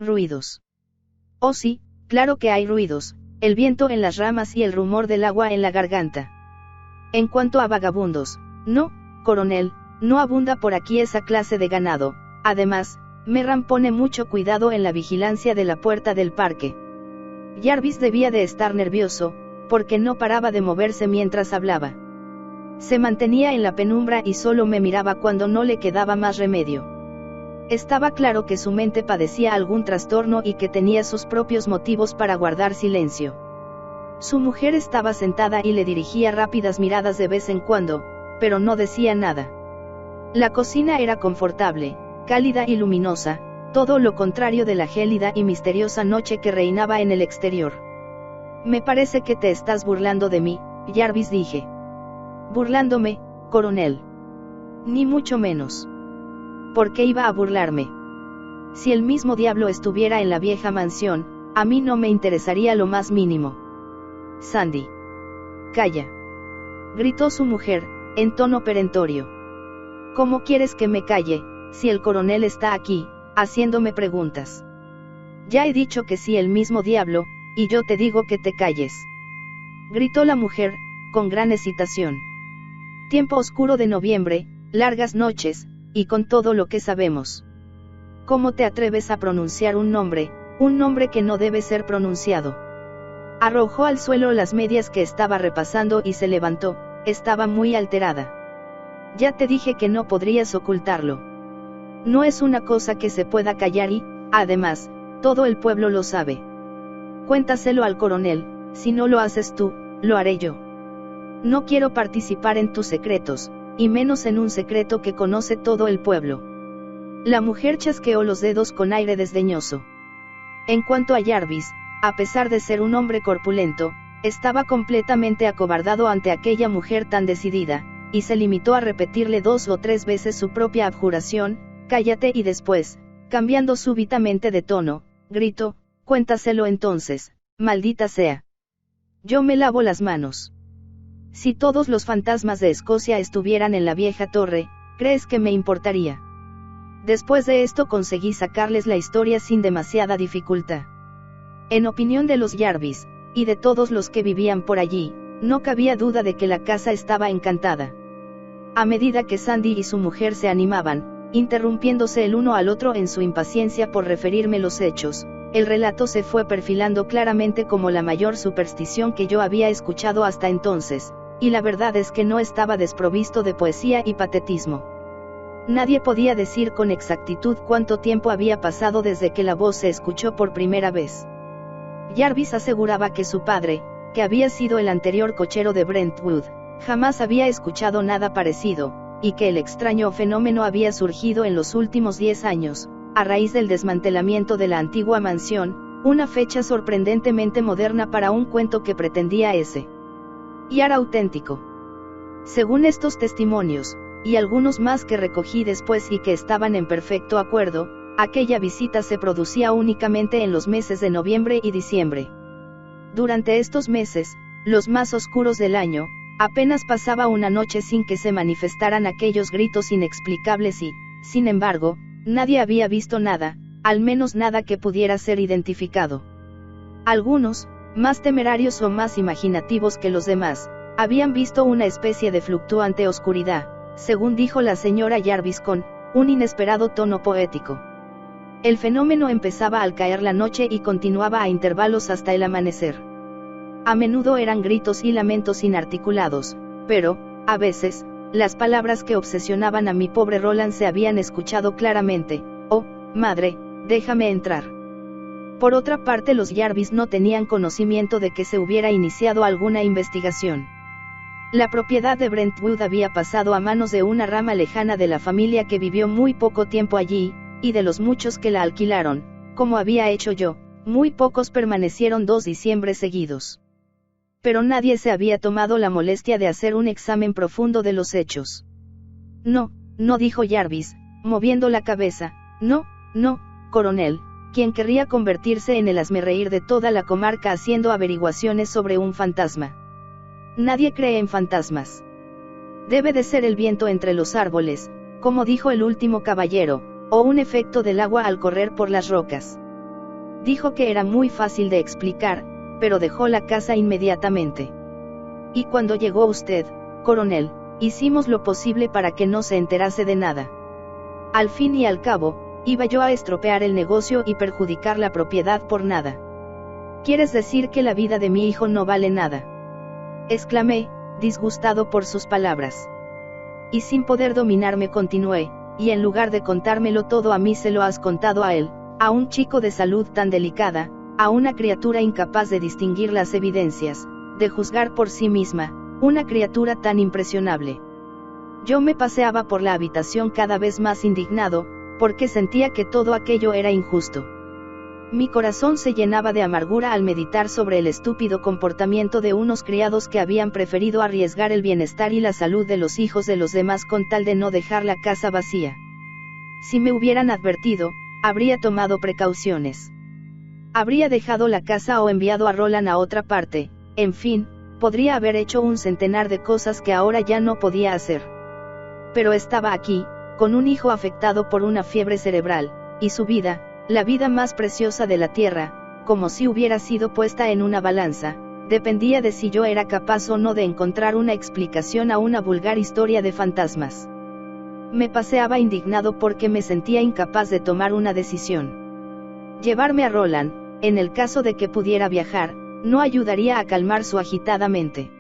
ruidos. Oh sí, claro que hay ruidos, el viento en las ramas y el rumor del agua en la garganta. En cuanto a vagabundos, no, coronel, no abunda por aquí esa clase de ganado. Además, Merran pone mucho cuidado en la vigilancia de la puerta del parque. Jarvis debía de estar nervioso, porque no paraba de moverse mientras hablaba. Se mantenía en la penumbra y solo me miraba cuando no le quedaba más remedio. Estaba claro que su mente padecía algún trastorno y que tenía sus propios motivos para guardar silencio. Su mujer estaba sentada y le dirigía rápidas miradas de vez en cuando, pero no decía nada. La cocina era confortable, cálida y luminosa, todo lo contrario de la gélida y misteriosa noche que reinaba en el exterior. Me parece que te estás burlando de mí, Jarvis, dije. ¿Burlándome, coronel? Ni mucho menos. ¿Por qué iba a burlarme? Si el mismo diablo estuviera en la vieja mansión, a mí no me interesaría lo más mínimo. Sandy. Calla. Gritó su mujer, en tono perentorio. ¿Cómo quieres que me calle, si el coronel está aquí, haciéndome preguntas? Ya he dicho que sí, el mismo diablo, y yo te digo que te calles. Gritó la mujer, con gran excitación. Tiempo oscuro de noviembre, largas noches, y con todo lo que sabemos. ¿Cómo te atreves a pronunciar un nombre que no debe ser pronunciado? Arrojó al suelo las medias que estaba repasando y se levantó, estaba muy alterada. Ya te dije que no podrías ocultarlo. No es una cosa que se pueda callar y, además, todo el pueblo lo sabe. Cuéntaselo al coronel, si no lo haces tú, lo haré yo. No quiero participar en tus secretos, y menos en un secreto que conoce todo el pueblo. La mujer chasqueó los dedos con aire desdeñoso. En cuanto a Jarvis, a pesar de ser un hombre corpulento, estaba completamente acobardado ante aquella mujer tan decidida, y se limitó a repetirle 2 o 3 veces su propia abjuración: cállate, y después, cambiando súbitamente de tono, gritó: cuéntaselo entonces, maldita sea. Yo me lavo las manos. Si todos los fantasmas de Escocia estuvieran en la vieja torre, ¿crees que me importaría? Después de esto conseguí sacarles la historia sin demasiada dificultad. En opinión de los Jarvis, y de todos los que vivían por allí, no cabía duda de que la casa estaba encantada. A medida que Sandy y su mujer se animaban, interrumpiéndose el uno al otro en su impaciencia por referirme los hechos, el relato se fue perfilando claramente como la mayor superstición que yo había escuchado hasta entonces, y la verdad es que no estaba desprovisto de poesía y patetismo. Nadie podía decir con exactitud cuánto tiempo había pasado desde que la voz se escuchó por primera vez. Jarvis aseguraba que su padre, que había sido el anterior cochero de Brentwood, jamás había escuchado nada parecido, y que el extraño fenómeno había surgido en los últimos 10 años, a raíz del desmantelamiento de la antigua mansión, una fecha sorprendentemente moderna para un cuento que pretendía ese y era auténtico. Según estos testimonios, y algunos más que recogí después y que estaban en perfecto acuerdo, aquella visita se producía únicamente en los meses de noviembre y diciembre. Durante estos meses, los más oscuros del año, apenas pasaba una noche sin que se manifestaran aquellos gritos inexplicables y, sin embargo, nadie había visto nada, al menos nada que pudiera ser identificado. Algunos, más temerarios o más imaginativos que los demás, habían visto una especie de fluctuante oscuridad, según dijo la señora Jarvis con un inesperado tono poético. El fenómeno empezaba al caer la noche y continuaba a intervalos hasta el amanecer. A menudo eran gritos y lamentos inarticulados, pero, a veces, las palabras que obsesionaban a mi pobre Roland se habían escuchado claramente: «Oh, madre, déjame entrar». Por otra parte, los Jarvis no tenían conocimiento de que se hubiera iniciado alguna investigación. La propiedad de Brentwood había pasado a manos de una rama lejana de la familia que vivió muy poco tiempo allí, y de los muchos que la alquilaron, como había hecho yo, muy pocos permanecieron 2 diciembres seguidos. Pero nadie se había tomado la molestia de hacer un examen profundo de los hechos. No, dijo Jarvis, moviendo la cabeza, no, coronel, quien querría convertirse en el hazmerreír de toda la comarca haciendo averiguaciones sobre un fantasma. Nadie cree en fantasmas. Debe de ser el viento entre los árboles, como dijo el último caballero, o un efecto del agua al correr por las rocas. Dijo que era muy fácil de explicar, pero dejó la casa inmediatamente. Y cuando llegó usted, coronel, hicimos lo posible para que no se enterase de nada. Al fin y al cabo, iba yo a estropear el negocio y perjudicar la propiedad por nada. ¿Quieres decir que la vida de mi hijo no vale nada?, exclamé, disgustado por sus palabras. Y sin poder dominarme continué, y en lugar de contármelo todo a mí se lo has contado a él, a un chico de salud tan delicada, a una criatura incapaz de distinguir las evidencias, de juzgar por sí misma, una criatura tan impresionable. Yo me paseaba por la habitación cada vez más indignado, porque sentía que todo aquello era injusto. Mi corazón se llenaba de amargura al meditar sobre el estúpido comportamiento de unos criados que habían preferido arriesgar el bienestar y la salud de los hijos de los demás con tal de no dejar la casa vacía. Si me hubieran advertido, habría tomado precauciones. Habría dejado la casa o enviado a Roland a otra parte, en fin, podría haber hecho un centenar de cosas que ahora ya no podía hacer. Pero estaba aquí, con un hijo afectado por una fiebre cerebral, y su vida, la vida más preciosa de la tierra, como si hubiera sido puesta en una balanza, dependía de si yo era capaz o no de encontrar una explicación a una vulgar historia de fantasmas. Me paseaba indignado porque me sentía incapaz de tomar una decisión. Llevarme a Roland, en el caso de que pudiera viajar, no ayudaría a calmar su agitada mente.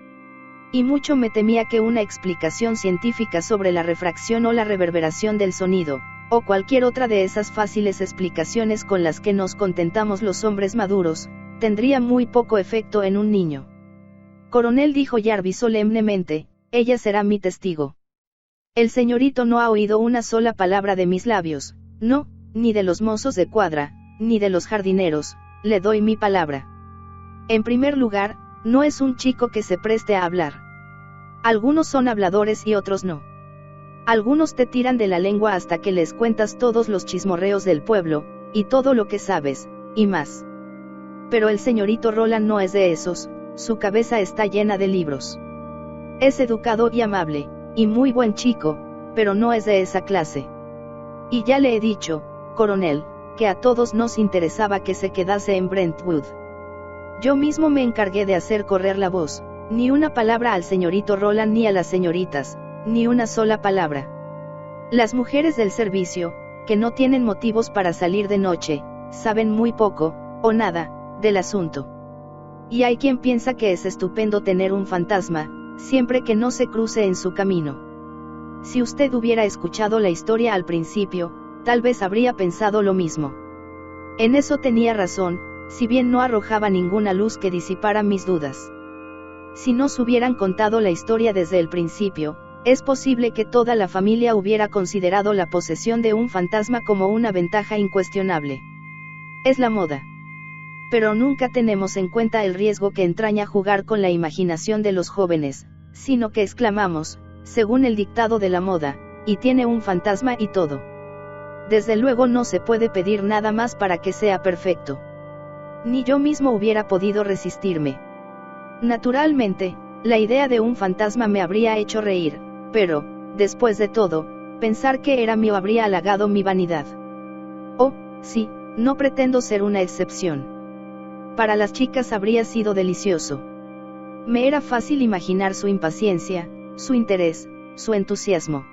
Y mucho me temía que una explicación científica sobre la refracción o la reverberación del sonido, o cualquier otra de esas fáciles explicaciones con las que nos contentamos los hombres maduros, tendría muy poco efecto en un niño. Coronel, dijo Jarvis solemnemente, ella será mi testigo. El señorito no ha oído una sola palabra de mis labios, no, ni de los mozos de cuadra, ni de los jardineros, le doy mi palabra. En primer lugar, no es un chico que se preste a hablar. Algunos son habladores y otros no. Algunos te tiran de la lengua hasta que les cuentas todos los chismorreos del pueblo, y todo lo que sabes, y más. Pero el señorito Roland no es de esos, su cabeza está llena de libros. Es educado y amable, y muy buen chico, pero no es de esa clase. Y ya le he dicho, coronel, que a todos nos interesaba que se quedase en Brentwood. Yo mismo me encargué de hacer correr la voz, ni una palabra al señorito Roland ni a las señoritas, ni una sola palabra. Las mujeres del servicio, que no tienen motivos para salir de noche, saben muy poco, o nada, del asunto. Y hay quien piensa que es estupendo tener un fantasma, siempre que no se cruce en su camino. Si usted hubiera escuchado la historia al principio, tal vez habría pensado lo mismo. En eso tenía razón, si bien no arrojaba ninguna luz que disipara mis dudas. Si nos hubieran contado la historia desde el principio, es posible que toda la familia hubiera considerado la posesión de un fantasma como una ventaja incuestionable. Es la moda. Pero nunca tenemos en cuenta el riesgo que entraña jugar con la imaginación de los jóvenes, sino que exclamamos, según el dictado de la moda, y tiene un fantasma y todo. Desde luego no se puede pedir nada más para que sea perfecto. Ni yo mismo hubiera podido resistirme. Naturalmente, la idea de un fantasma me habría hecho reír, pero, después de todo, pensar que era mío habría halagado mi vanidad. Oh, sí, no pretendo ser una excepción. Para las chicas habría sido delicioso. Me era fácil imaginar su impaciencia, su interés, su entusiasmo.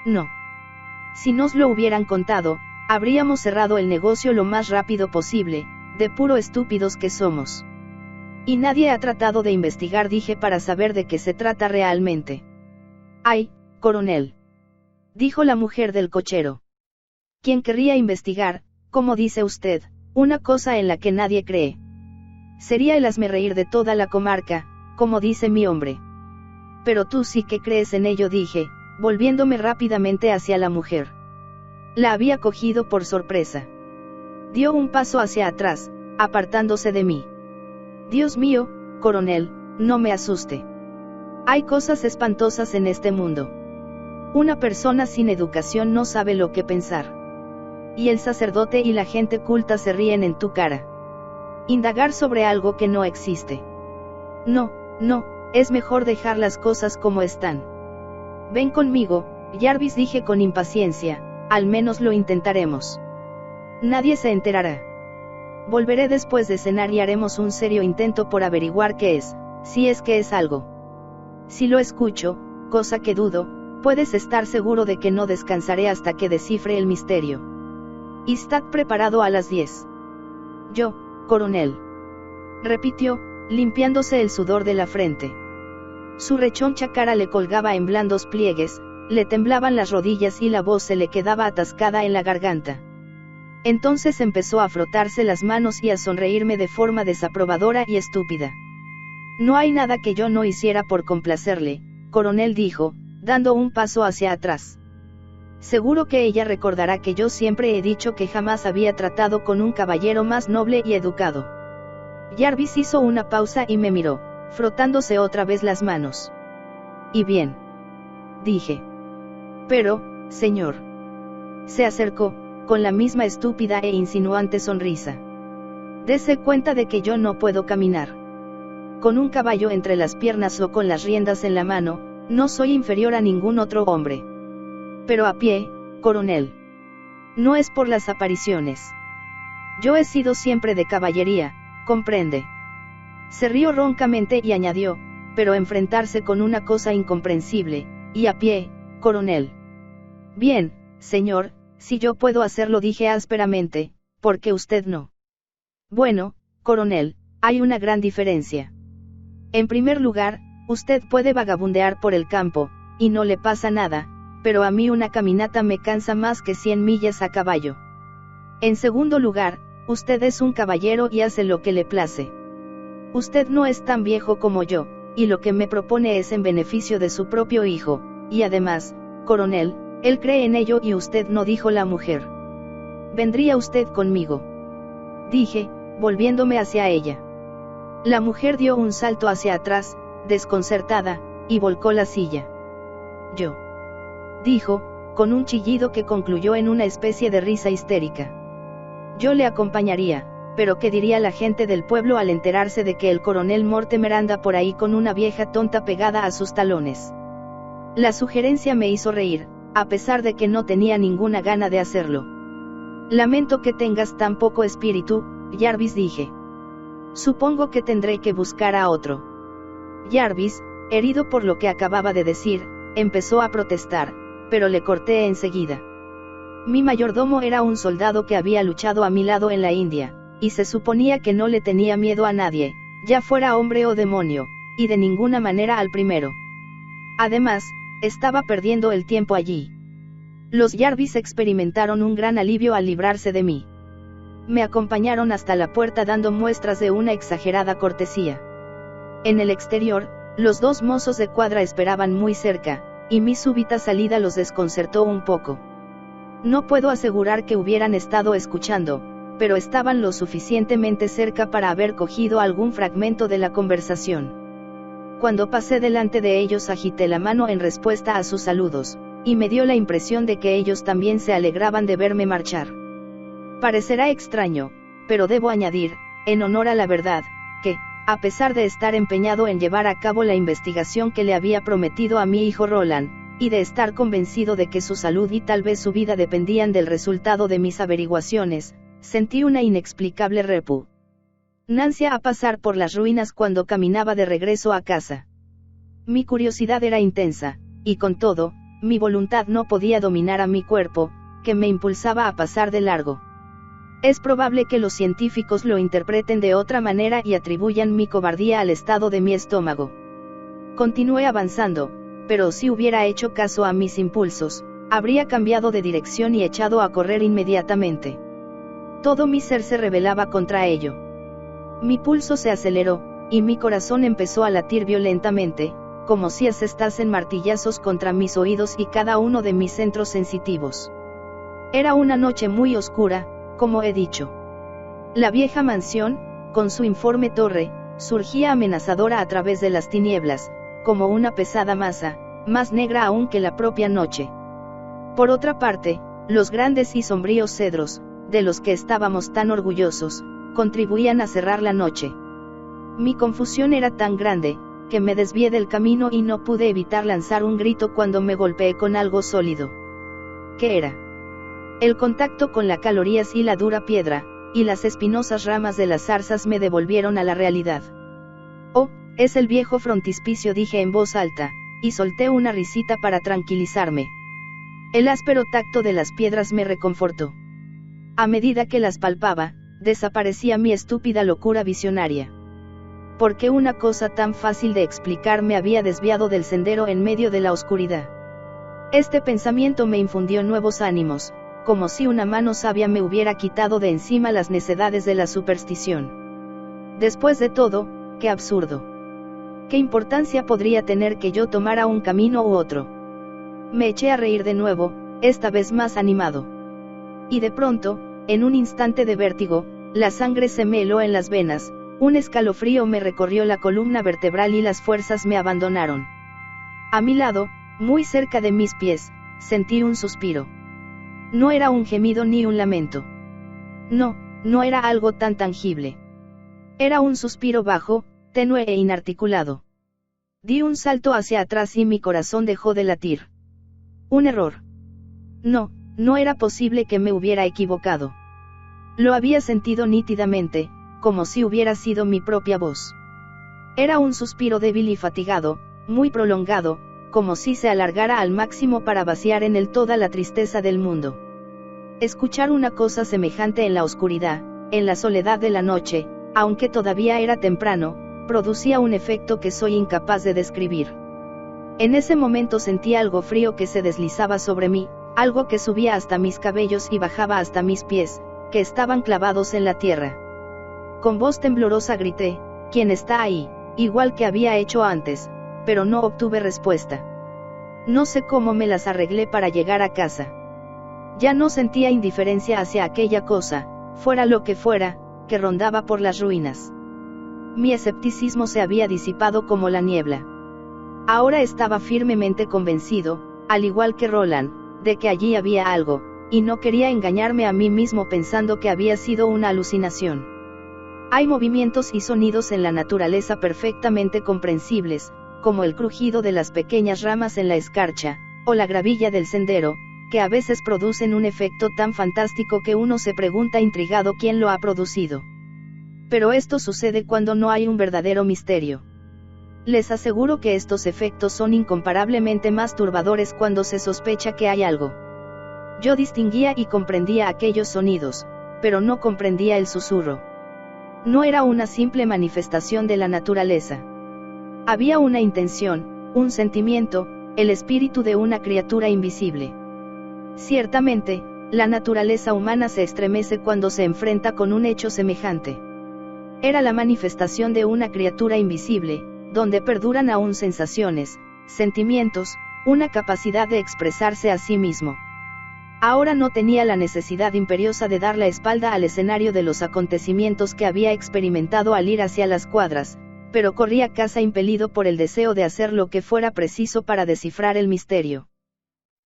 No. Si nos lo hubieran contado, habríamos cerrado el negocio lo más rápido posible, de puro estúpidos que somos. Y nadie ha tratado de investigar, dije, para saber de qué se trata realmente. Ay, coronel, dijo la mujer del cochero. ¿Quién querría investigar, como dice usted, una cosa en la que nadie cree? Sería el hazmerreír de toda la comarca, como dice mi hombre. Pero tú sí que crees en ello, dije, volviéndome rápidamente hacia la mujer. La había cogido por sorpresa. Dio un paso hacia atrás, apartándose de mí. Dios mío, coronel, no me asuste. Hay cosas espantosas en este mundo. Una persona sin educación no sabe lo que pensar. Y el sacerdote y la gente culta se ríen en tu cara. Indagar sobre algo que no existe. No, no, es mejor dejar las cosas como están. Ven conmigo, Jarvis, dije con impaciencia, al menos lo intentaremos. Nadie se enterará. Volveré después de cenar y haremos un serio intento por averiguar qué es, si es que es algo. Si lo escucho, cosa que dudo, puedes estar seguro de que no descansaré hasta que descifre el misterio. Estad preparado a las 10. Yo, coronel. Repitió, limpiándose el sudor de la frente. Su rechoncha cara le colgaba en blandos pliegues, le temblaban las rodillas y la voz se le quedaba atascada en la garganta. Entonces empezó a frotarse las manos y a sonreírme de forma desaprobadora y estúpida. No hay nada que yo no hiciera por complacerle, coronel, dijo, dando un paso hacia atrás. Seguro que ella recordará que yo siempre he dicho que jamás había tratado con un caballero más noble y educado. Jarvis hizo una pausa y me miró, frotándose otra vez las manos. ¿Y bien? Dije. Pero, señor. Se acercó, con la misma estúpida e insinuante sonrisa. Dese cuenta de que yo no puedo caminar. Con un caballo entre las piernas o con las riendas en la mano, no soy inferior a ningún otro hombre. Pero a pie, coronel. No es por las apariciones. Yo he sido siempre de caballería, comprende. Se rió roncamente y añadió, pero enfrentarse con una cosa incomprensible, y a pie, coronel. Bien, señor, si yo puedo hacerlo, dije ásperamente, ¿por qué usted no? Bueno, coronel, hay una gran diferencia. En primer lugar, usted puede vagabundear por el campo, y no le pasa nada, pero a mí una caminata me cansa más que 100 millas a caballo. En segundo lugar, usted es un caballero y hace lo que le place. Usted no es tan viejo como yo, y lo que me propone es en beneficio de su propio hijo, y además, coronel, él cree en ello y usted no, dijo la mujer. ¿Vendría usted conmigo? Dije, volviéndome hacia ella. La mujer dio un salto hacia atrás, desconcertada, y volcó la silla. Yo. Dijo, con un chillido que concluyó en una especie de risa histérica. Yo le acompañaría, pero ¿qué diría la gente del pueblo al enterarse de que el coronel Mortimer anda por ahí con una vieja tonta pegada a sus talones? La sugerencia me hizo reír, a pesar de que no tenía ninguna gana de hacerlo. Lamento que tengas tan poco espíritu, Jarvis, dije. Supongo que tendré que buscar a otro. Jarvis, herido por lo que acababa de decir, empezó a protestar, pero le corté enseguida. Mi mayordomo era un soldado que había luchado a mi lado en la India, y se suponía que no le tenía miedo a nadie, ya fuera hombre o demonio, y de ninguna manera al primero. Además, estaba perdiendo el tiempo allí. Los Jarvis experimentaron un gran alivio al librarse de mí. Me acompañaron hasta la puerta dando muestras de una exagerada cortesía. En el exterior, los dos mozos de cuadra esperaban muy cerca, y mi súbita salida los desconcertó un poco. No puedo asegurar que hubieran estado escuchando, pero estaban lo suficientemente cerca para haber cogido algún fragmento de la conversación. Cuando pasé delante de ellos agité la mano en respuesta a sus saludos, y me dio la impresión de que ellos también se alegraban de verme marchar. Parecerá extraño, pero debo añadir, en honor a la verdad, que, a pesar de estar empeñado en llevar a cabo la investigación que le había prometido a mi hijo Roland, y de estar convencido de que su salud y tal vez su vida dependían del resultado de mis averiguaciones, sentí una inexplicable repugnancia a pasar por las ruinas cuando caminaba de regreso a casa. Mi curiosidad era intensa, y con todo, mi voluntad no podía dominar a mi cuerpo, que me impulsaba a pasar de largo. Es probable que los científicos lo interpreten de otra manera y atribuyan mi cobardía al estado de mi estómago. Continué avanzando, pero si hubiera hecho caso a mis impulsos, habría cambiado de dirección y echado a correr inmediatamente. Todo mi ser se rebelaba contra ello. Mi pulso se aceleró, y mi corazón empezó a latir violentamente, como si asestasen martillazos contra mis oídos y cada uno de mis centros sensitivos. Era una noche muy oscura, como he dicho. La vieja mansión, con su informe torre, surgía amenazadora a través de las tinieblas, como una pesada masa, más negra aún que la propia noche. Por otra parte, los grandes y sombríos cedros, de los que estábamos tan orgullosos, contribuían a cerrar la noche. Mi confusión era tan grande, que me desvié del camino y no pude evitar lanzar un grito cuando me golpeé con algo sólido. ¿Qué era? El contacto con las calorías y la dura piedra, y las espinosas ramas de las zarzas me devolvieron a la realidad. Oh, es el viejo frontispicio, dije en voz alta, y solté una risita para tranquilizarme. El áspero tacto de las piedras me reconfortó. A medida que las palpaba, desaparecía mi estúpida locura visionaria. ¿Por qué una cosa tan fácil de explicar me había desviado del sendero en medio de la oscuridad? Este pensamiento me infundió nuevos ánimos, como si una mano sabia me hubiera quitado de encima las necedades de la superstición. Después de todo, qué absurdo. ¿Qué importancia podría tener que yo tomara un camino u otro? Me eché a reír de nuevo, esta vez más animado. Y de pronto, en un instante de vértigo, la sangre se me heló en las venas, un escalofrío me recorrió la columna vertebral y las fuerzas me abandonaron. A mi lado, muy cerca de mis pies, sentí un suspiro. No era un gemido ni un lamento. No, no era algo tan tangible. Era un suspiro bajo, tenue e inarticulado. Di un salto hacia atrás y mi corazón dejó de latir. Un error. No, no era posible que me hubiera equivocado. Lo había sentido nítidamente, como si hubiera sido mi propia voz. Era un suspiro débil y fatigado, muy prolongado, como si se alargara al máximo para vaciar en él toda la tristeza del mundo. Escuchar una cosa semejante en la oscuridad, en la soledad de la noche, aunque todavía era temprano, producía un efecto que soy incapaz de describir. En ese momento sentí algo frío que se deslizaba sobre mí, algo que subía hasta mis cabellos y bajaba hasta mis pies, que estaban clavados en la tierra. Con voz temblorosa grité, ¿quién está ahí?, igual que había hecho antes, pero no obtuve respuesta. No sé cómo me las arreglé para llegar a casa. Ya no sentía indiferencia hacia aquella cosa, fuera lo que fuera, que rondaba por las ruinas. Mi escepticismo se había disipado como la niebla. Ahora estaba firmemente convencido, al igual que Roland, de que allí había algo, y no quería engañarme a mí mismo pensando que había sido una alucinación. Hay movimientos y sonidos en la naturaleza perfectamente comprensibles, como el crujido de las pequeñas ramas en la escarcha, o la gravilla del sendero, que a veces producen un efecto tan fantástico que uno se pregunta intrigado quién lo ha producido. Pero esto sucede cuando no hay un verdadero misterio. Les aseguro que estos efectos son incomparablemente más turbadores cuando se sospecha que hay algo. Yo distinguía y comprendía aquellos sonidos, pero no comprendía el susurro. No era una simple manifestación de la naturaleza. Había una intención, un sentimiento, el espíritu de una criatura invisible. Ciertamente, la naturaleza humana se estremece cuando se enfrenta con un hecho semejante. Era la manifestación de una criatura invisible, donde perduran aún sensaciones, sentimientos, una capacidad de expresarse a sí mismo. Ahora no tenía la necesidad imperiosa de dar la espalda al escenario de los acontecimientos que había experimentado al ir hacia las cuadras, pero corrí a casa impelido por el deseo de hacer lo que fuera preciso para descifrar el misterio.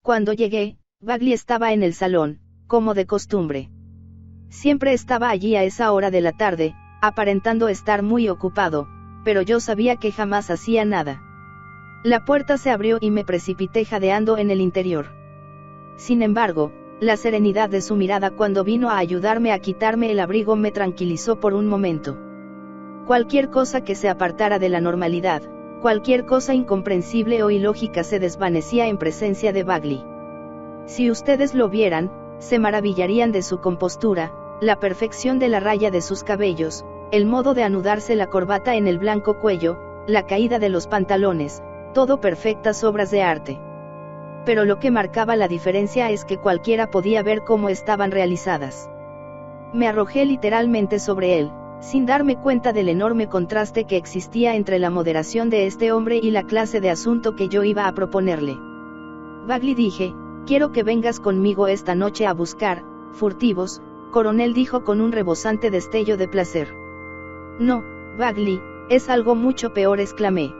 Cuando llegué, Bagley estaba en el salón, como de costumbre. Siempre estaba allí a esa hora de la tarde, aparentando estar muy ocupado, pero yo sabía que jamás hacía nada. La puerta se abrió y me precipité jadeando en el interior. Sin embargo, la serenidad de su mirada cuando vino a ayudarme a quitarme el abrigo me tranquilizó por un momento. Cualquier cosa que se apartara de la normalidad, cualquier cosa incomprensible o ilógica se desvanecía en presencia de Bagley. Si ustedes lo vieran, se maravillarían de su compostura, la perfección de la raya de sus cabellos, el modo de anudarse la corbata en el blanco cuello, la caída de los pantalones, todo perfectas obras de arte. Pero lo que marcaba la diferencia es que cualquiera podía ver cómo estaban realizadas. Me arrojé literalmente sobre él, sin darme cuenta del enorme contraste que existía entre la moderación de este hombre y la clase de asunto que yo iba a proponerle. Bagley, dije, quiero que vengas conmigo esta noche a buscar, furtivos, Coronel dijo con un rebosante destello de placer. No, Bagley, es algo mucho peor, exclamé.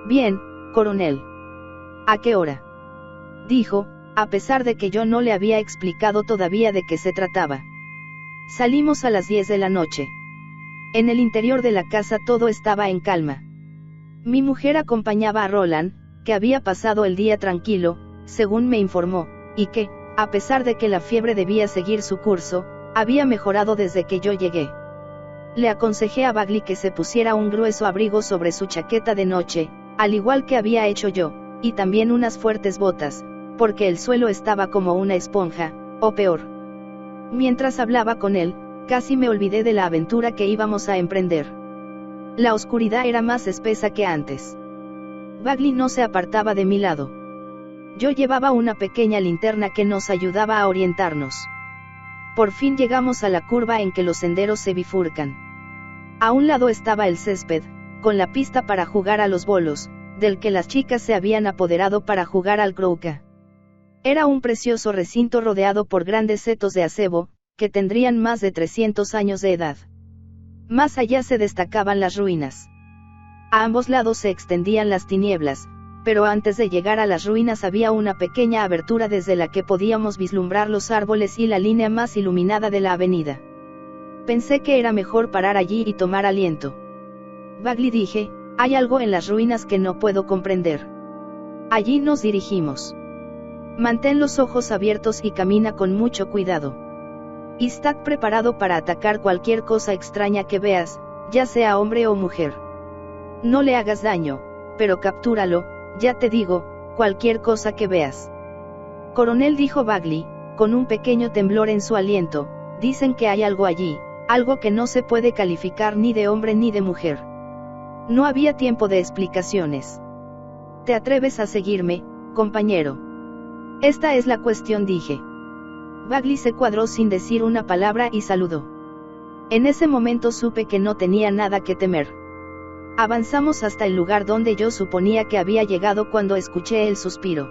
Bien, Coronel. ¿A qué hora?, dijo, a pesar de que yo no le había explicado todavía de qué se trataba. Salimos a las 10 de la noche. En el interior de la casa todo estaba en calma. Mi mujer acompañaba a Roland, que había pasado el día tranquilo, según me informó, y que, a pesar de que la fiebre debía seguir su curso, Había mejorado desde que yo llegué. Le aconsejé a Bagley que se pusiera un grueso abrigo sobre su chaqueta de noche, al igual que había hecho yo, y también unas fuertes botas, porque el suelo estaba como una esponja, o peor. Mientras hablaba con él, casi me olvidé de la aventura que íbamos a emprender. La oscuridad era más espesa que antes. Bagley no se apartaba de mi lado. Yo llevaba una pequeña linterna que nos ayudaba a orientarnos. Por fin llegamos a la curva en que los senderos se bifurcan. A un lado estaba el césped, con la pista para jugar a los bolos, del que las chicas se habían apoderado para jugar al croquet. Era un precioso recinto rodeado por grandes setos de acebo, que tendrían más de 300 años de edad. Más allá se destacaban las ruinas. A ambos lados se extendían las tinieblas, pero antes de llegar a las ruinas había una pequeña abertura desde la que podíamos vislumbrar los árboles y la línea más iluminada de la avenida. Pensé que era mejor parar allí y tomar aliento. Bagley, dije, hay algo en las ruinas que no puedo comprender. Allí nos dirigimos. Mantén los ojos abiertos y camina con mucho cuidado. Y estad preparado para atacar cualquier cosa extraña que veas, ya sea hombre o mujer. No le hagas daño, pero captúralo, ya te digo, cualquier cosa que veas. Coronel, dijo Bagley, con un pequeño temblor en su aliento, dicen que hay algo allí, algo que no se puede calificar ni de hombre ni de mujer. No había tiempo de explicaciones. ¿Te atreves a seguirme, compañero? Esta es la cuestión, dije. Bagley se cuadró sin decir una palabra y saludó. En ese momento supe que no tenía nada que temer. Avanzamos hasta el lugar donde yo suponía que había llegado cuando escuché el suspiro.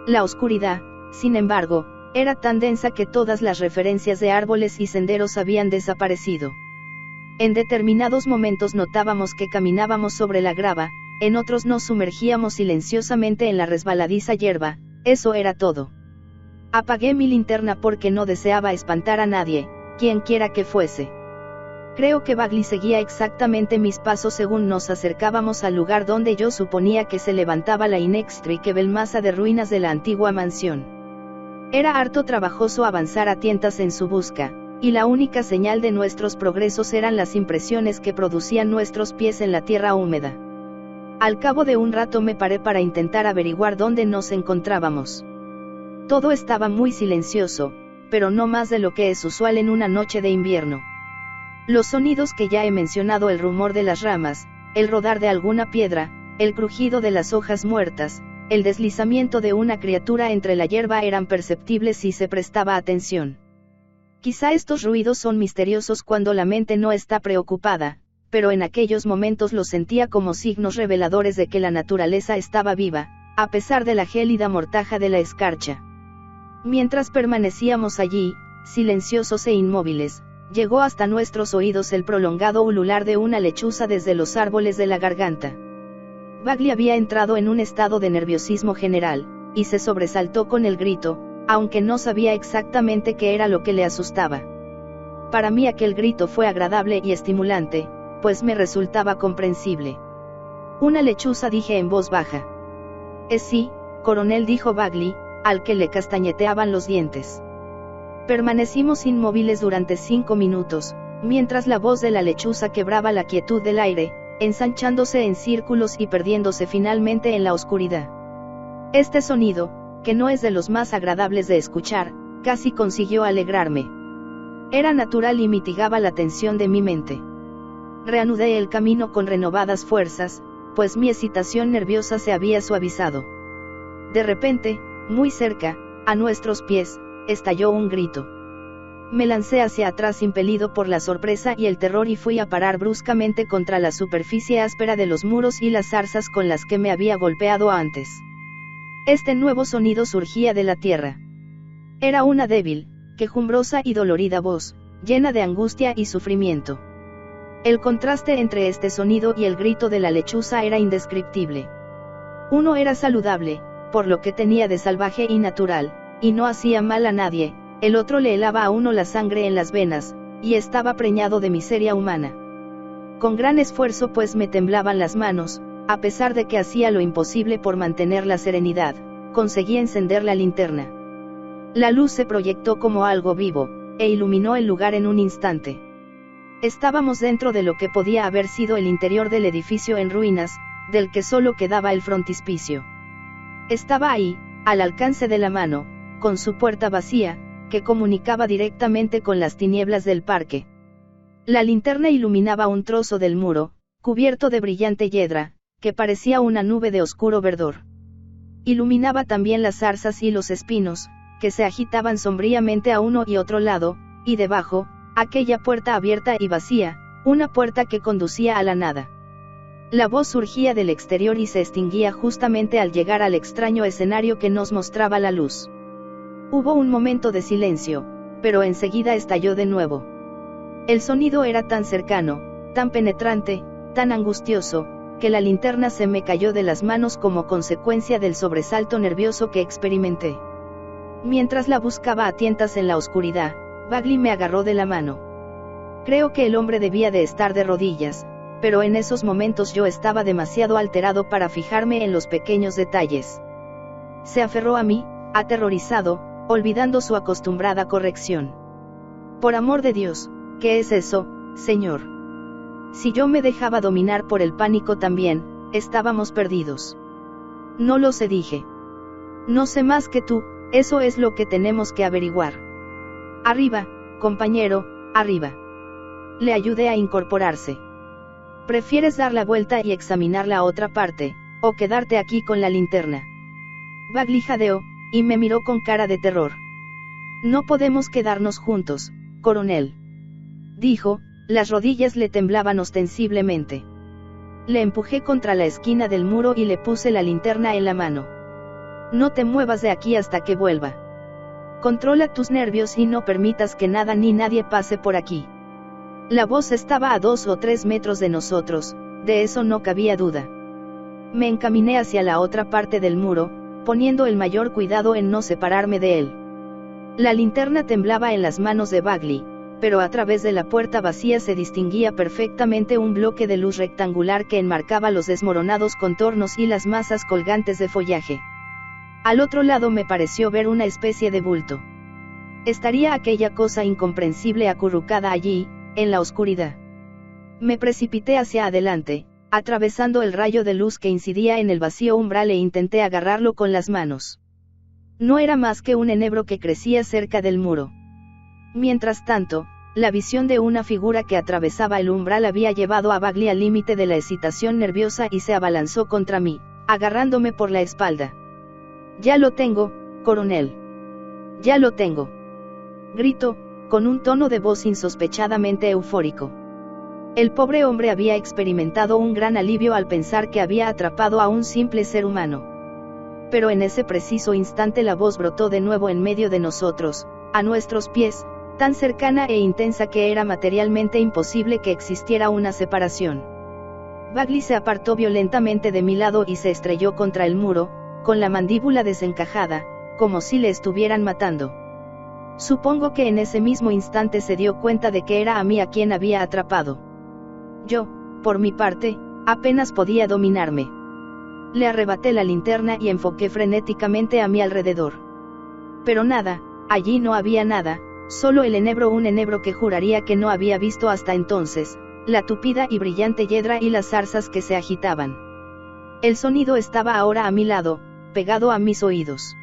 La oscuridad, sin embargo, era tan densa que todas las referencias de árboles y senderos habían desaparecido. En determinados momentos notábamos que caminábamos sobre la grava, en otros nos sumergíamos silenciosamente en la resbaladiza hierba. Eso era todo. Apagué mi linterna porque no deseaba espantar a nadie, quien quiera que fuese. Creo que Bagley seguía exactamente mis pasos según nos acercábamos al lugar donde yo suponía que se levantaba la inextricable masa de ruinas de la antigua mansión. Era harto trabajoso avanzar a tientas en su busca, y la única señal de nuestros progresos eran las impresiones que producían nuestros pies en la tierra húmeda. Al cabo de un rato me paré para intentar averiguar dónde nos encontrábamos. Todo estaba muy silencioso, pero no más de lo que es usual en una noche de invierno. Los sonidos que ya he mencionado, el rumor de las ramas, el rodar de alguna piedra, el crujido de las hojas muertas, el deslizamiento de una criatura entre la hierba eran perceptibles si se prestaba atención. Quizá estos ruidos son misteriosos cuando la mente no está preocupada, pero en aquellos momentos los sentía como signos reveladores de que la naturaleza estaba viva, a pesar de la gélida mortaja de la escarcha. Mientras permanecíamos allí, silenciosos e inmóviles, llegó hasta nuestros oídos el prolongado ulular de una lechuza desde los árboles de la garganta. Bagley había entrado en un estado de nerviosismo general, y se sobresaltó con el grito, aunque no sabía exactamente qué era lo que le asustaba. Para mí aquel grito fue agradable y estimulante, pues me resultaba comprensible. Una lechuza, dije en voz baja. Sí, coronel, dijo Bagley, al que le castañeteaban los dientes. Permanecimos inmóviles durante 5 minutos, mientras la voz de la lechuza quebraba la quietud del aire, ensanchándose en círculos y perdiéndose finalmente en la oscuridad. Este sonido, que no es de los más agradables de escuchar, casi consiguió alegrarme. Era natural y mitigaba la tensión de mi mente. Reanudé el camino con renovadas fuerzas, pues mi excitación nerviosa se había suavizado. De repente, muy cerca, a nuestros pies, estalló un grito. Me lancé hacia atrás impelido por la sorpresa y el terror y fui a parar bruscamente contra la superficie áspera de los muros y las zarzas con las que me había golpeado antes. Este nuevo sonido surgía de la tierra. Era una débil, quejumbrosa y dolorida voz, llena de angustia y sufrimiento. El contraste entre este sonido y el grito de la lechuza era indescriptible. Uno era saludable, por lo que tenía de salvaje y natural, y no hacía mal a nadie. El otro le helaba a uno la sangre en las venas, y estaba preñado de miseria humana. Con gran esfuerzo, pues me temblaban las manos, a pesar de que hacía lo imposible por mantener la serenidad, conseguí encender la linterna. La luz se proyectó como algo vivo, e iluminó el lugar en un instante. Estábamos dentro de lo que podía haber sido el interior del edificio en ruinas, del que solo quedaba el frontispicio. Estaba ahí, al alcance de la mano, con su puerta vacía, que comunicaba directamente con las tinieblas del parque. La linterna iluminaba un trozo del muro, cubierto de brillante hiedra, que parecía una nube de oscuro verdor. Iluminaba también las zarzas y los espinos, que se agitaban sombríamente a uno y otro lado, y debajo, aquella puerta abierta y vacía, una puerta que conducía a la nada. La voz surgía del exterior y se extinguía justamente al llegar al extraño escenario que nos mostraba la luz. Hubo un momento de silencio, pero enseguida estalló de nuevo. El sonido era tan cercano, tan penetrante, tan angustioso, que la linterna se me cayó de las manos como consecuencia del sobresalto nervioso que experimenté. Mientras la buscaba a tientas en la oscuridad, Bagley me agarró de la mano. Creo que el hombre debía de estar de rodillas, pero en esos momentos yo estaba demasiado alterado para fijarme en los pequeños detalles. Se aferró a mí, aterrorizado, olvidando su acostumbrada corrección. Por amor de Dios, ¿qué es eso, señor? Si yo me dejaba dominar por el pánico también, estábamos perdidos. No lo sé, dije. No sé más que tú, eso es lo que tenemos que averiguar. Arriba, compañero, arriba. Le ayudé a incorporarse. ¿Prefieres dar la vuelta y examinar la otra parte, o quedarte aquí con la linterna? Bagley jadeó, y me miró con cara de terror. No podemos quedarnos juntos, coronel. Dijo, las rodillas le temblaban ostensiblemente. Le empujé contra la esquina del muro y le puse la linterna en la mano. No te muevas de aquí hasta que vuelva. Controla tus nervios y no permitas que nada ni nadie pase por aquí. La voz estaba a 2 o 3 metros de nosotros, de eso no cabía duda. Me encaminé hacia la otra parte del muro, poniendo el mayor cuidado en no separarme de él. La linterna temblaba en las manos de Bagley, pero a través de la puerta vacía se distinguía perfectamente un bloque de luz rectangular que enmarcaba los desmoronados contornos y las masas colgantes de follaje. Al otro lado me pareció ver una especie de bulto. ¿Estaría aquella cosa incomprensible acurrucada allí, en la oscuridad? Me precipité hacia adelante, atravesando el rayo de luz que incidía en el vacío umbral e intenté agarrarlo con las manos. No era más que un enebro que crecía cerca del muro. Mientras tanto, la visión de una figura que atravesaba el umbral había llevado a Bagley al límite de la excitación nerviosa y se abalanzó contra mí, agarrándome por la espalda. «Ya lo tengo, coronel. Ya lo tengo», gritó, con un tono de voz insospechadamente eufórico. El pobre hombre había experimentado un gran alivio al pensar que había atrapado a un simple ser humano. Pero en ese preciso instante la voz brotó de nuevo en medio de nosotros, a nuestros pies, tan cercana e intensa que era materialmente imposible que existiera una separación. Bagley se apartó violentamente de mi lado y se estrelló contra el muro, con la mandíbula desencajada, como si le estuvieran matando. Supongo que en ese mismo instante se dio cuenta de que era a mí a quien había atrapado. Yo, por mi parte, apenas podía dominarme. Le arrebaté la linterna y enfoqué frenéticamente a mi alrededor. Pero nada, allí no había nada, solo el enebro, un enebro que juraría que no había visto hasta entonces, la tupida y brillante hiedra y las zarzas que se agitaban. El sonido estaba ahora a mi lado, pegado a mis oídos.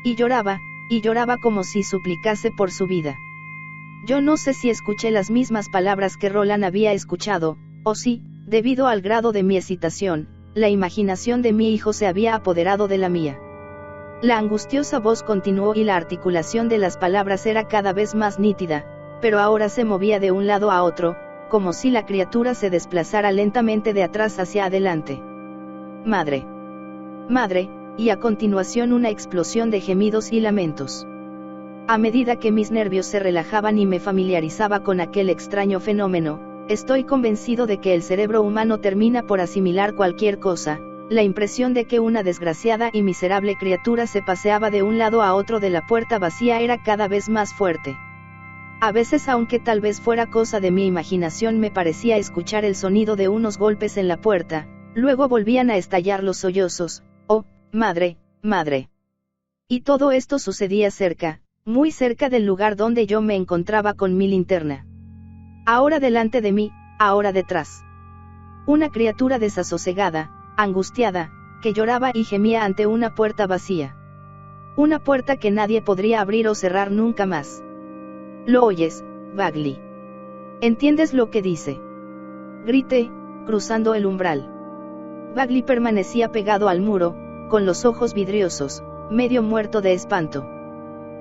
Y lloraba como si suplicase por su vida. Yo no sé si escuché las mismas palabras que Roland había escuchado, o si, debido al grado de mi excitación, la imaginación de mi hijo se había apoderado de la mía. La angustiosa voz continuó y la articulación de las palabras era cada vez más nítida, pero ahora se movía de un lado a otro, como si la criatura se desplazara lentamente de atrás hacia adelante. Madre. Madre, y a continuación una explosión de gemidos y lamentos. A medida que mis nervios se relajaban y me familiarizaba con aquel extraño fenómeno, estoy convencido de que el cerebro humano termina por asimilar cualquier cosa. La impresión de que una desgraciada y miserable criatura se paseaba de un lado a otro de la puerta vacía era cada vez más fuerte. A veces, aunque tal vez fuera cosa de mi imaginación, me parecía escuchar el sonido de unos golpes en la puerta, luego volvían a estallar los sollozos. «Oh, madre, madre». Y todo esto sucedía cerca, muy cerca del lugar donde yo me encontraba con mi linterna. Ahora delante de mí, ahora detrás. Una criatura desasosegada, angustiada, que lloraba y gemía ante una puerta vacía. Una puerta que nadie podría abrir o cerrar nunca más. ¿Lo oyes, Bagley? ¿Entiendes lo que dice? Grité, cruzando el umbral. Bagley permanecía pegado al muro, con los ojos vidriosos, medio muerto de espanto.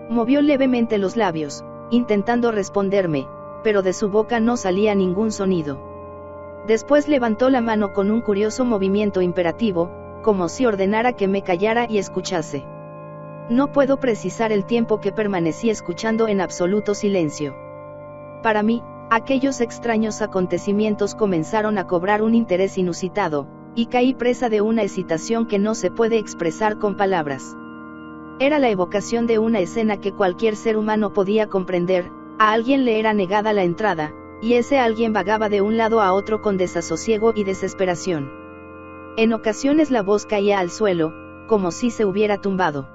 Movió levemente los labios, intentando responderme, pero de su boca no salía ningún sonido. Después levantó la mano con un curioso movimiento imperativo, como si ordenara que me callara y escuchase. No puedo precisar el tiempo que permanecí escuchando en absoluto silencio. Para mí, aquellos extraños acontecimientos comenzaron a cobrar un interés inusitado, y caí presa de una excitación que no se puede expresar con palabras. Era la evocación de una escena que cualquier ser humano podía comprender. A alguien le era negada la entrada, y ese alguien vagaba de un lado a otro con desasosiego y desesperación. En ocasiones la voz caía al suelo, como si se hubiera tumbado.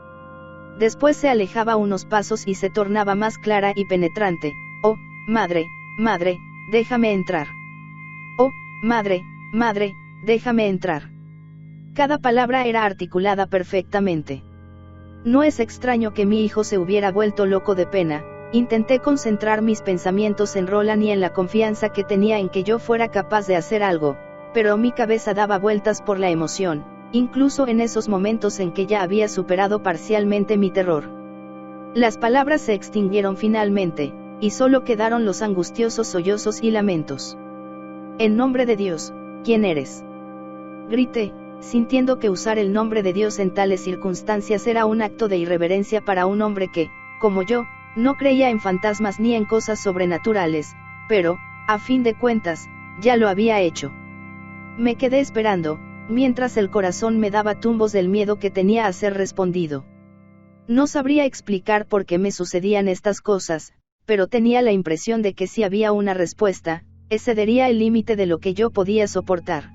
Después se alejaba unos pasos y se tornaba más clara y penetrante. «Oh, madre, madre, déjame entrar. Oh, madre, madre, déjame entrar». Cada palabra era articulada perfectamente. No es extraño que mi hijo se hubiera vuelto loco de pena. Intenté concentrar mis pensamientos en Roland y en la confianza que tenía en que yo fuera capaz de hacer algo, pero mi cabeza daba vueltas por la emoción, incluso en esos momentos en que ya había superado parcialmente mi terror. Las palabras se extinguieron finalmente, y solo quedaron los angustiosos sollozos y lamentos. «En nombre de Dios, ¿quién eres?», grité, sintiendo que usar el nombre de Dios en tales circunstancias era un acto de irreverencia para un hombre que, como yo, no creía en fantasmas ni en cosas sobrenaturales, pero, a fin de cuentas, ya lo había hecho. Me quedé esperando, mientras el corazón me daba tumbos del miedo que tenía a ser respondido. No sabría explicar por qué me sucedían estas cosas, pero tenía la impresión de que si había una respuesta, excedería el límite de lo que yo podía soportar.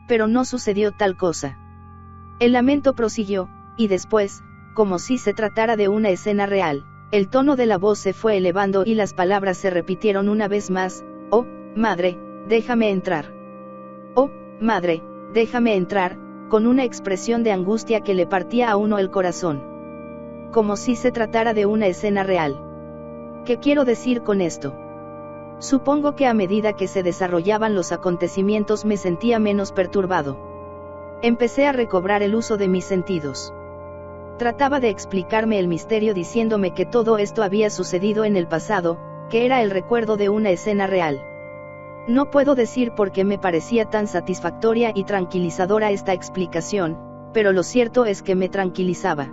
Pero no sucedió tal cosa. El lamento prosiguió, y después, como si se tratara de una escena real, el tono de la voz se fue elevando y las palabras se repitieron una vez más. «Oh, madre, déjame entrar. Oh, madre, déjame entrar», con una expresión de angustia que le partía a uno el corazón. Como si se tratara de una escena real. ¿Qué quiero decir con esto? Supongo que a medida que se desarrollaban los acontecimientos me sentía menos perturbado. Empecé a recobrar el uso de mis sentidos. Trataba de explicarme el misterio diciéndome que todo esto había sucedido en el pasado, que era el recuerdo de una escena real. No puedo decir por qué me parecía tan satisfactoria y tranquilizadora esta explicación, pero lo cierto es que me tranquilizaba.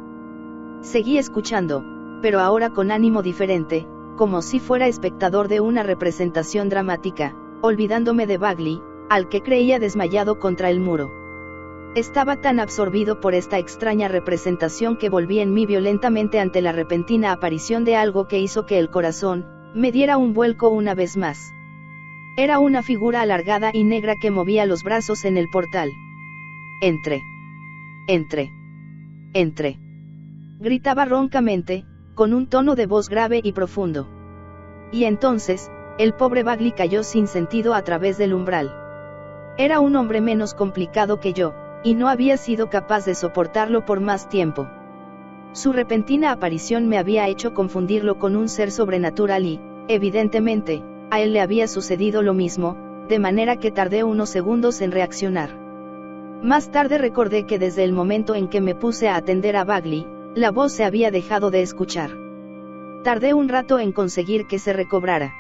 Seguí escuchando, pero ahora con ánimo diferente, como si fuera espectador de una representación dramática, olvidándome de Bagley, al que creía desmayado contra el muro. Estaba tan absorbido por esta extraña representación que volví en mí violentamente ante la repentina aparición de algo que hizo que el corazón me diera un vuelco una vez más. Era una figura alargada y negra que movía los brazos en el portal. «Entre. Entre. Entre», gritaba roncamente, con un tono de voz grave y profundo. Y entonces, el pobre Bagley cayó sin sentido a través del umbral. Era un hombre menos complicado que yo, y no había sido capaz de soportarlo por más tiempo. Su repentina aparición me había hecho confundirlo con un ser sobrenatural y, evidentemente, a él le había sucedido lo mismo, de manera que tardé unos segundos en reaccionar. Más tarde recordé que desde el momento en que me puse a atender a Bagley, la voz se había dejado de escuchar. Tardé un rato en conseguir que se recobrara.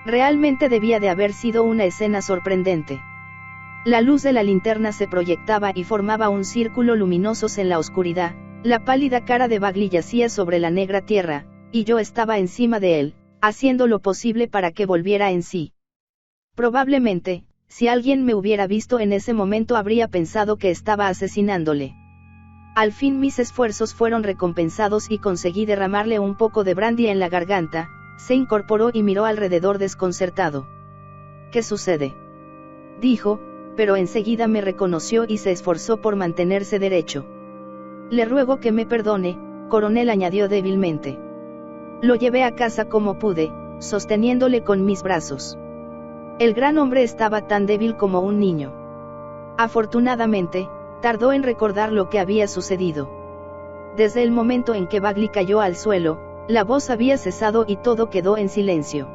Realmente debía de haber sido una escena sorprendente. La luz de la linterna se proyectaba y formaba un círculo luminoso en la oscuridad, la pálida cara de Bagley yacía sobre la negra tierra, y yo estaba encima de él, haciendo lo posible para que volviera en sí. Probablemente, si alguien me hubiera visto en ese momento habría pensado que estaba asesinándole. Al fin mis esfuerzos fueron recompensados y conseguí derramarle un poco de brandy en la garganta. Se incorporó y miró alrededor desconcertado. «¿Qué sucede?», dijo, pero enseguida me reconoció y se esforzó por mantenerse derecho. «Le ruego que me perdone», coronel añadió débilmente. Lo llevé a casa como pude, sosteniéndole con mis brazos. El gran hombre estaba tan débil como un niño. Afortunadamente, tardó en recordar lo que había sucedido. Desde el momento en que Bagley cayó al suelo, la voz había cesado y todo quedó en silencio.